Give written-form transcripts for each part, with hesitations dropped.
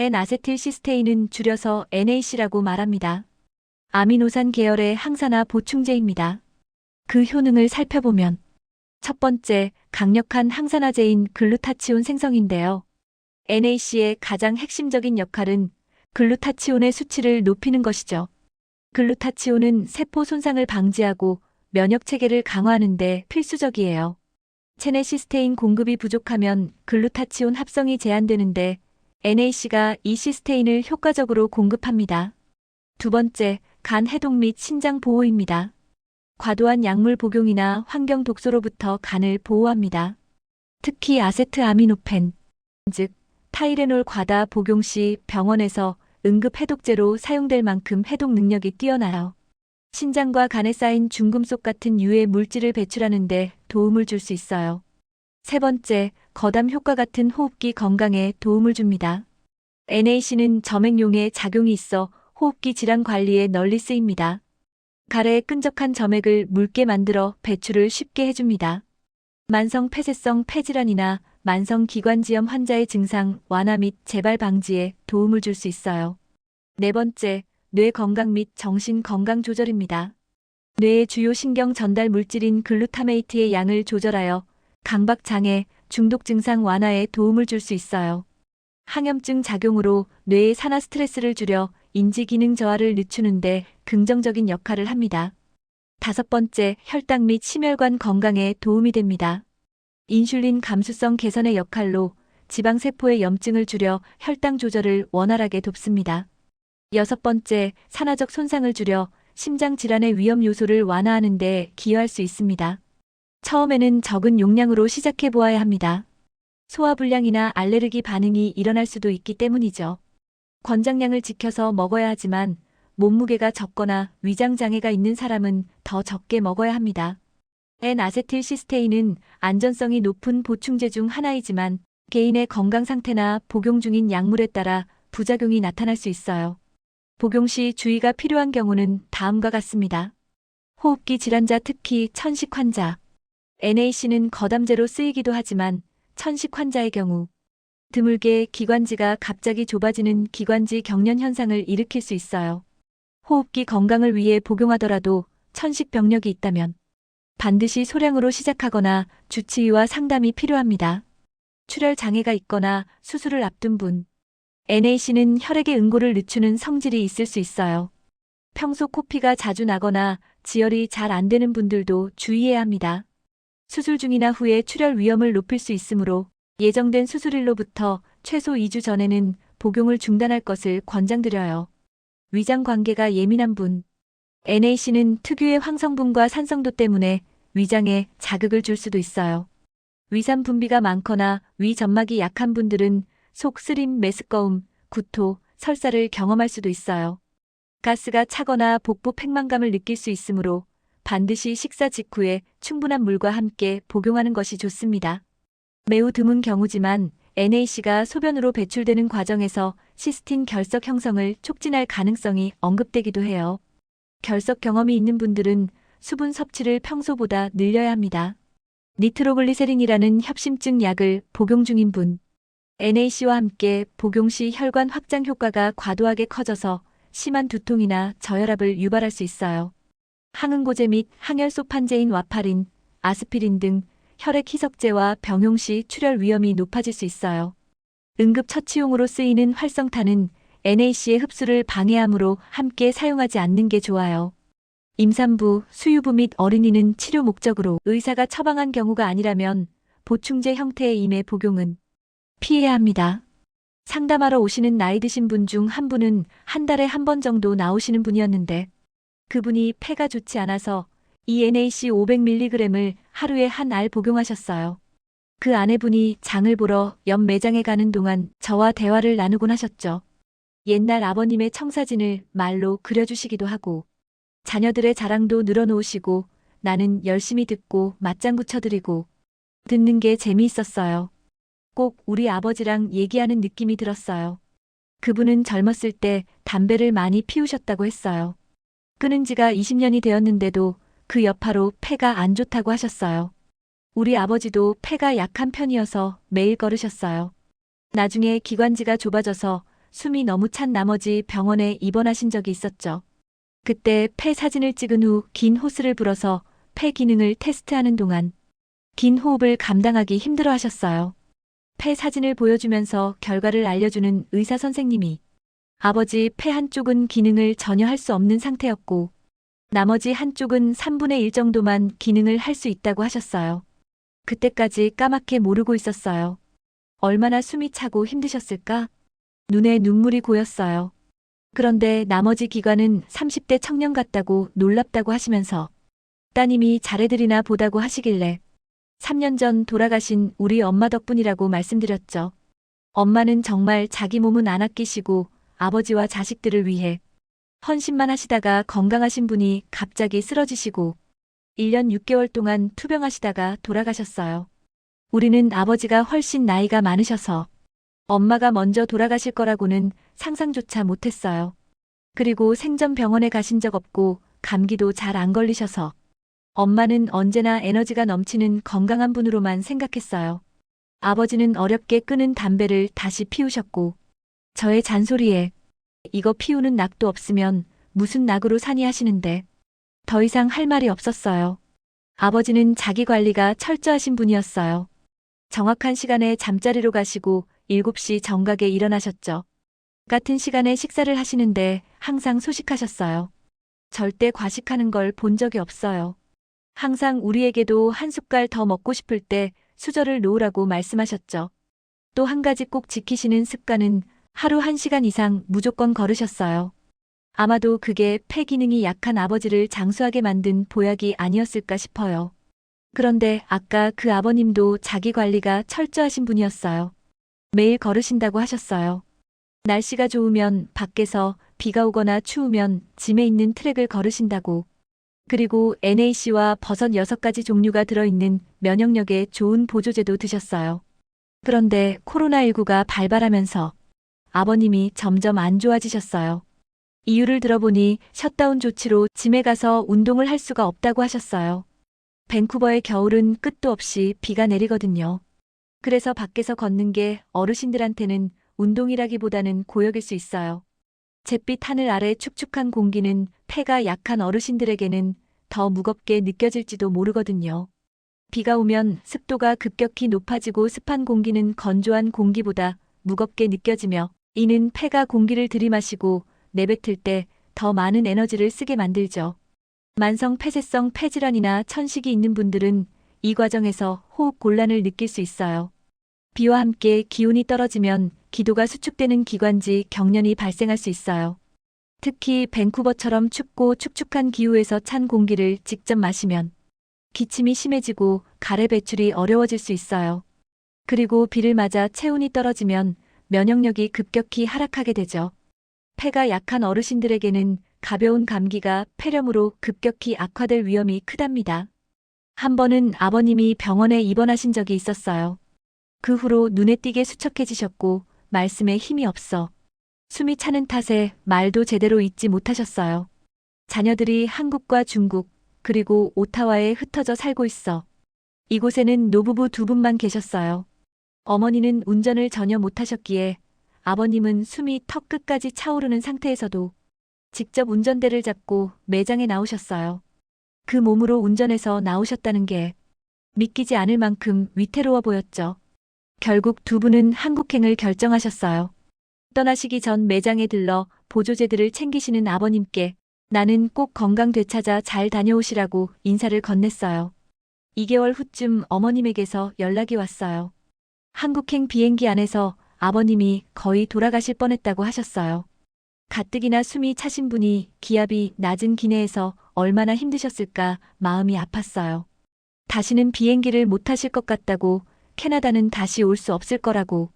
N-아세틸시스테인은 줄여서 NAC라고 말합니다. 아미노산 계열의 항산화 보충제입니다. 그 효능을 살펴보면 첫 번째, 강력한 항산화제인 글루타치온 생성인데요. NAC의 가장 핵심적인 역할은 글루타치온의 수치를 높이는 것이죠. 글루타치온은 세포 손상을 방지하고 면역 체계를 강화하는 데 필수적이에요. 체내시스테인 공급이 부족하면 글루타치온 합성이 제한되는데 NAC가 이 시스테인을 효과적으로 공급합니다. 두 번째, 간 해독 및 신장 보호입니다. 과도한 약물 복용이나 환경 독소로부터 간을 보호합니다. 특히 아세트아미노펜, 즉 타이레놀 과다 복용 시 병원에서 응급 해독제로 사용될 만큼 해독 능력이 뛰어나요. 신장과 간에 쌓인 중금속 같은 유해 물질을 배출하는 데 도움을 줄 수 있어요. 세 번째, 거담 효과 같은 호흡기 건강에 도움을 줍니다. NAC는 점액용의 작용이 있어 호흡기 질환 관리에 널리 쓰입니다. 가래의 끈적한 점액을 묽게 만들어 배출을 쉽게 해줍니다. 만성 폐쇄성 폐질환이나 만성 기관지염 환자의 증상 완화 및 재발 방지에 도움을 줄 수 있어요. 네 번째, 뇌 건강 및 정신 건강 조절입니다. 뇌의 주요 신경 전달 물질인 글루타메이트의 양을 조절하여 강박 장애, 중독 증상 완화에 도움을 줄 수 있어요. 항염증 작용으로 뇌의 산화 스트레스를 줄여 인지 기능 저하를 늦추는 데 긍정적인 역할을 합니다. 다섯 번째, 혈당 및 심혈관 건강에 도움이 됩니다. 인슐린 감수성 개선의 역할로 지방세포의 염증을 줄여 혈당 조절을 원활하게 돕습니다. 여섯 번째, 산화적 손상을 줄여 심장 질환의 위험 요소를 완화하는 데 기여할 수 있습니다. 처음에는 적은 용량으로 시작해 보아야 합니다. 소화불량이나 알레르기 반응이 일어날 수도 있기 때문이죠. 권장량을 지켜서 먹어야 하지만 몸무게가 적거나 위장 장애가 있는 사람은 더 적게 먹어야 합니다. N-아세틸시스테인은 안전성이 높은 보충제 중 하나이지만 개인의 건강 상태나 복용 중인 약물에 따라 부작용이 나타날 수 있어요. 복용 시 주의가 필요한 경우는 다음과 같습니다. 호흡기 질환자, 특히 천식 환자. NAC는 거담제로 쓰이기도 하지만 천식 환자의 경우 드물게 기관지가 갑자기 좁아지는 기관지 경련 현상을 일으킬 수 있어요. 호흡기 건강을 위해 복용하더라도 천식 병력이 있다면 반드시 소량으로 시작하거나 주치의와 상담이 필요합니다. 출혈 장애가 있거나 수술을 앞둔 분. NAC는 혈액의 응고를 늦추는 성질이 있을 수 있어요. 평소 코피가 자주 나거나 지혈이 잘 안 되는 분들도 주의해야 합니다. 수술 중이나 후에 출혈 위험을 높일 수 있으므로 예정된 수술일로부터 최소 2주 전에는 복용을 중단할 것을 권장드려요. 위장 관계가 예민한 분. NAC는 특유의 황성분과 산성도 때문에 위장에 자극을 줄 수도 있어요. 위산 분비가 많거나 위 점막이 약한 분들은 속 쓰림, 메스꺼움, 구토, 설사를 경험할 수도 있어요. 가스가 차거나 복부 팽만감을 느낄 수 있으므로 반드시 식사 직후에 충분한 물과 함께 복용하는 것이 좋습니다. 매우 드문 경우지만 NAC가 소변으로 배출되는 과정에서 시스틴 결석 형성을 촉진할 가능성이 언급되기도 해요. 결석 경험이 있는 분들은 수분 섭취를 평소보다 늘려야 합니다. 니트로글리세린이라는 협심증 약을 복용 중인 분. NAC와 함께 복용 시 혈관 확장 효과가 과도하게 커져서 심한 두통이나 저혈압을 유발할 수 있어요. 항응고제 및 항혈소판제인 와파린, 아스피린 등 혈액 희석제와 병용 시 출혈 위험이 높아질 수 있어요. 응급처치용으로 쓰이는 활성탄은 NAC의 흡수를 방해하므로 함께 사용하지 않는 게 좋아요. 임산부, 수유부 및 어린이는 치료 목적으로 의사가 처방한 경우가 아니라면 보충제 형태의 임의 복용은 피해야 합니다. 상담하러 오시는 나이 드신 분 중 한 분은 한 달에 한 번 정도 나오시는 분이었는데 그분이 폐가 좋지 않아서 이 NAC 500mg을 하루에 한 알 복용하셨어요. 그 아내분이 장을 보러 옆 매장에 가는 동안 저와 대화를 나누곤 하셨죠. 옛날 아버님의 청사진을 말로 그려주시기도 하고 자녀들의 자랑도 늘어놓으시고 나는 열심히 듣고 맞장구 쳐드리고 듣는 게 재미있었어요. 꼭 우리 아버지랑 얘기하는 느낌이 들었어요. 그분은 젊었을 때 담배를 많이 피우셨다고 했어요. 끊은 지가 20년이 되었는데도 그 여파로 폐가 안 좋다고 하셨어요. 우리 아버지도 폐가 약한 편이어서 매일 걸으셨어요. 나중에 기관지가 좁아져서 숨이 너무 찬 나머지 병원에 입원하신 적이 있었죠. 그때 폐 사진을 찍은 후 긴 호스를 불어서 폐 기능을 테스트하는 동안 긴 호흡을 감당하기 힘들어 하셨어요. 폐 사진을 보여주면서 결과를 알려주는 의사 선생님이 아버지 폐 한쪽은 기능을 전혀 할 수 없는 상태였고 나머지 한쪽은 3분의 1 정도만 기능을 할 수 있다고 하셨어요. 그때까지 까맣게 모르고 있었어요. 얼마나 숨이 차고 힘드셨을까? 눈에 눈물이 고였어요. 그런데 나머지 기관은 30대 청년 같다고 놀랍다고 하시면서 따님이 잘해드리나 보다고 하시길래 3년 전 돌아가신 우리 엄마 덕분이라고 말씀드렸죠. 엄마는 정말 자기 몸은 안 아끼시고 아버지와 자식들을 위해 헌신만 하시다가 건강하신 분이 갑자기 쓰러지시고 1년 6개월 동안 투병하시다가 돌아가셨어요. 우리는 아버지가 훨씬 나이가 많으셔서 엄마가 먼저 돌아가실 거라고는 상상조차 못했어요. 그리고 생전 병원에 가신 적 없고 감기도 잘 안 걸리셔서 엄마는 언제나 에너지가 넘치는 건강한 분으로만 생각했어요. 아버지는 어렵게 끊은 담배를 다시 피우셨고 저의 잔소리에 이거 피우는 낙도 없으면 무슨 낙으로 사니 하시는데 더 이상 할 말이 없었어요. 아버지는 자기 관리가 철저하신 분이었어요. 정확한 시간에 잠자리로 가시고 7시 정각에 일어나셨죠. 같은 시간에 식사를 하시는데 항상 소식하셨어요. 절대 과식하는 걸 본 적이 없어요. 항상 우리에게도 한 숟갈 더 먹고 싶을 때 수저를 놓으라고 말씀하셨죠. 또 한 가지 꼭 지키시는 습관은 하루 1시간 이상 무조건 걸으셨어요. 아마도 그게 폐 기능이 약한 아버지를 장수하게 만든 보약이 아니었을까 싶어요. 그런데 아까 그 아버님도 자기 관리가 철저하신 분이었어요. 매일 걸으신다고 하셨어요. 날씨가 좋으면 밖에서 비가 오거나 추우면 짐에 있는 트랙을 걸으신다고. 그리고 NAC와 버섯 6가지 종류가 들어있는 면역력에 좋은 보조제도 드셨어요. 그런데 코로나19가 발발하면서 아버님이 점점 안 좋아지셨어요. 이유를 들어보니 셧다운 조치로 짐에 가서 운동을 할 수가 없다고 하셨어요. 밴쿠버의 겨울은 끝도 없이 비가 내리거든요. 그래서 밖에서 걷는 게 어르신들한테는 운동이라기보다는 고역일 수 있어요. 잿빛 하늘 아래 축축한 공기는 폐가 약한 어르신들에게는 더 무겁게 느껴질지도 모르거든요. 비가 오면 습도가 급격히 높아지고 습한 공기는 건조한 공기보다 무겁게 느껴지며 이는 폐가 공기를 들이마시고 내뱉을 때 더 많은 에너지를 쓰게 만들죠. 만성 폐쇄성 폐질환이나 천식이 있는 분들은 이 과정에서 호흡 곤란을 느낄 수 있어요. 비와 함께 기온이 떨어지면 기도가 수축되는 기관지 경련이 발생할 수 있어요. 특히 밴쿠버처럼 춥고 축축한 기후에서 찬 공기를 직접 마시면 기침이 심해지고 가래 배출이 어려워질 수 있어요. 그리고 비를 맞아 체온이 떨어지면 면역력이 급격히 하락하게 되죠. 폐가 약한 어르신들에게는 가벼운 감기가 폐렴으로 급격히 악화될 위험이 크답니다. 한 번은 아버님이 병원에 입원하신 적이 있었어요. 그 후로 눈에 띄게 수척해지셨고 말씀에 힘이 없어 숨이 차는 탓에 말도 제대로 잇지 못하셨어요. 자녀들이 한국과 중국 그리고 오타와에 흩어져 살고 있어 이곳에는 노부부 2분만 계셨어요. 어머니는 운전을 전혀 못하셨기에 아버님은 숨이 턱 끝까지 차오르는 상태에서도 직접 운전대를 잡고 매장에 나오셨어요. 그 몸으로 운전해서 나오셨다는 게 믿기지 않을 만큼 위태로워 보였죠. 결국 2분은 한국행을 결정하셨어요. 떠나시기 전 매장에 들러 보조제들을 챙기시는 아버님께 나는 꼭 건강 되찾아 잘 다녀오시라고 인사를 건넸어요. 2개월 후쯤 어머님에게서 연락이 왔어요. 한국행 비행기 안에서 아버님이 거의 돌아가실 뻔했다고 하셨어요. 가뜩이나 숨이 차신 분이 기압이 낮은 기내에서 얼마나 힘드셨을까 마음이 아팠어요. 다시는 비행기를 못 타실 것 같다고 캐나다는 다시 올 수 없을 거라고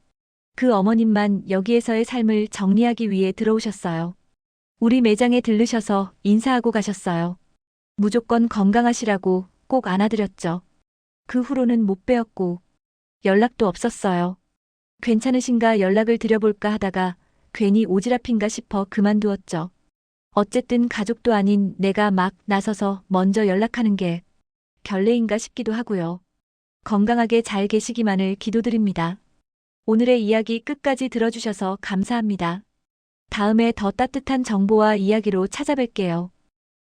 그 어머님만 여기에서의 삶을 정리하기 위해 들어오셨어요. 우리 매장에 들르셔서 인사하고 가셨어요. 무조건 건강하시라고 꼭 안아드렸죠. 그 후로는 못 뵈었고 연락도 없었어요. 괜찮으신가 연락을 드려볼까 하다가 괜히 오지랖인가 싶어 그만두었죠. 어쨌든 가족도 아닌 내가 막 나서서 먼저 연락하는 게 결례인가 싶기도 하고요. 건강하게 잘 계시기만을 기도드립니다. 오늘의 이야기 끝까지 들어주셔서 감사합니다. 다음에 더 따뜻한 정보와 이야기로 찾아뵐게요.